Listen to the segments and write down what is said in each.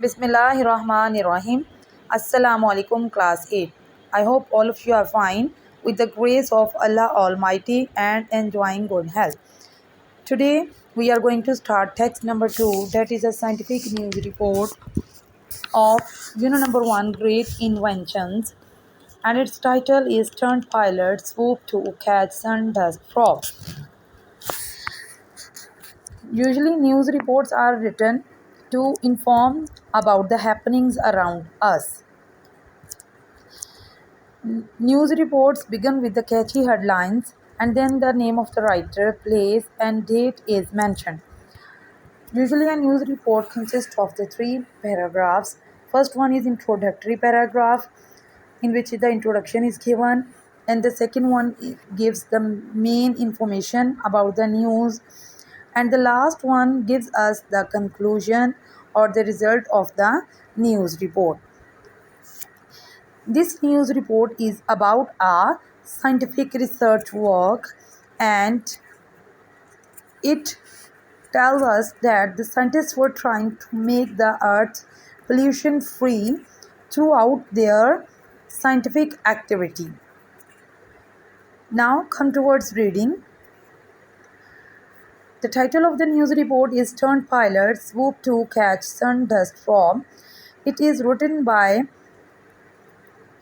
Bismillahirrahmanirrahim. Assalamu alaikum, class 8. I hope all of you are fine with the grace of Allah Almighty and enjoying good health. Today we are going to start text number 2, that is a scientific news report of unit number 1, Great Inventions, and its title is Stunt Pilot Swoop to Catch Sun Dust Frog. Usually news reports are written to inform about the happenings around us. News reports begin with the catchy headlines and then the name of the writer, place, and date is mentioned. Usually, a news report consists of the three paragraphs. First one is introductory paragraph, in which the introduction is given, and the second one gives the main information about the news, and the last one gives us the conclusion or the result of the news report. This news report is about a scientific research work, and it tells us that the scientists were trying to make the earth pollution free throughout their scientific activity. Now come towards reading. The title of the news report is Stunt Pilot Swoop to Catch Sun Dust Frog. It is written by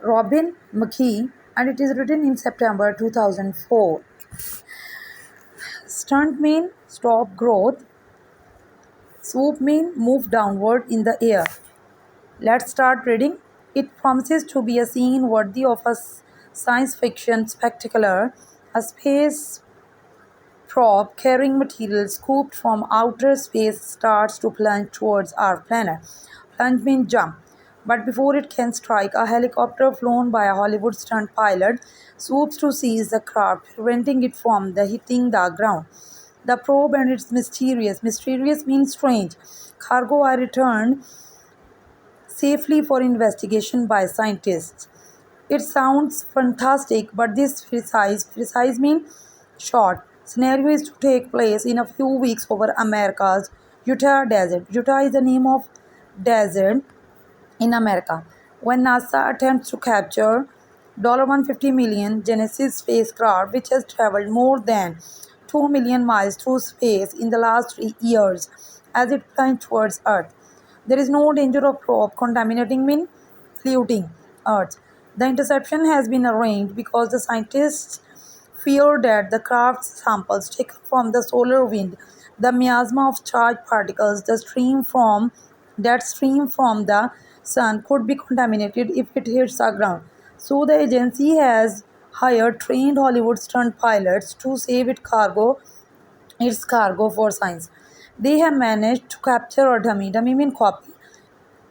Robin McKee and it is written in September 2004. Stunt mean stop growth. Swoop mean move downward in the air. Let's start reading. It promises to be a scene worthy of a science fiction spectacular. A space probe carrying material scooped from outer space starts to plunge towards our planet. Plunge means jump. But before it can strike, a helicopter flown by a Hollywood stunt pilot swoops to seize the craft, preventing it from hitting the ground. The probe and its mysterious. Mysterious means strange. Cargo are returned safely for investigation by scientists. It sounds fantastic, but this precise means short, scenario is to take place in a few weeks over America's Utah desert. Utah is the name of desert in America. When NASA attempts to capture $150 million Genesis spacecraft, which has traveled more than 2 million miles through space in the last 3 years as it plunged towards Earth. There is no danger of probe contaminating mean polluting Earth. The interception has been arranged because the scientists fear that the craft's samples taken from the solar wind, the miasma of charged particles, that stream from the sun could be contaminated if it hits the ground. So the agency has hired trained Hollywood stunt pilots to save its cargo for science. They have managed to capture a dummy mean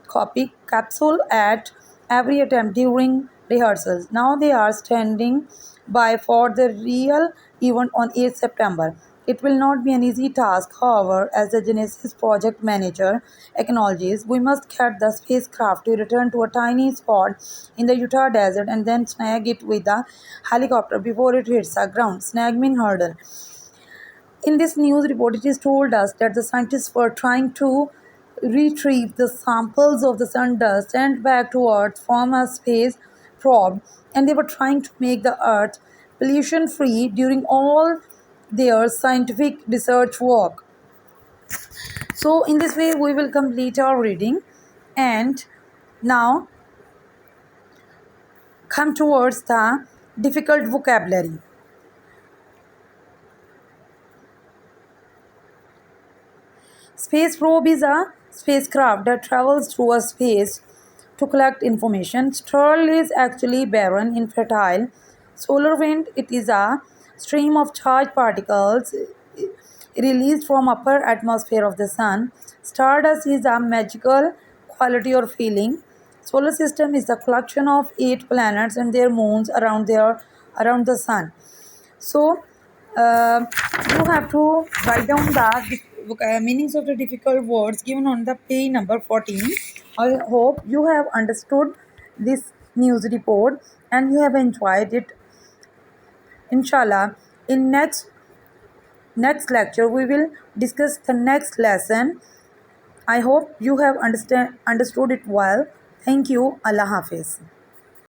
copy capsule at every attempt during rehearsals. Now they are standing by for the real event on 8th September. It will not be an easy task, however, as the Genesis project manager acknowledges. We must get the spacecraft to return to a tiny spot in the Utah desert and then snag it with a helicopter before it hits the ground. Snag mean hurdle. In this news report, it is told us that the scientists were trying to retrieve the samples of the sun dust sent back to Earth from a space probe, and they were trying to make the Earth pollution free during all their scientific research work. So, in this way, we will complete our reading and now come towards the difficult vocabulary. Space probe is a spacecraft that travels through a space to collect information. Stirl is actually barren, infertile. Solar wind, it is a stream of charged particles released from upper atmosphere of the sun. Stardust is a magical quality or feeling. Solar system is the collection of 8 planets and their moons around the sun. So you have to write down the meanings of the difficult words given on the page number 14. I hope you have understood this news report and you have enjoyed it. Inshallah, in next lecture we will discuss the next lesson I hope you have understood it well. Thank you. Allah Hafiz.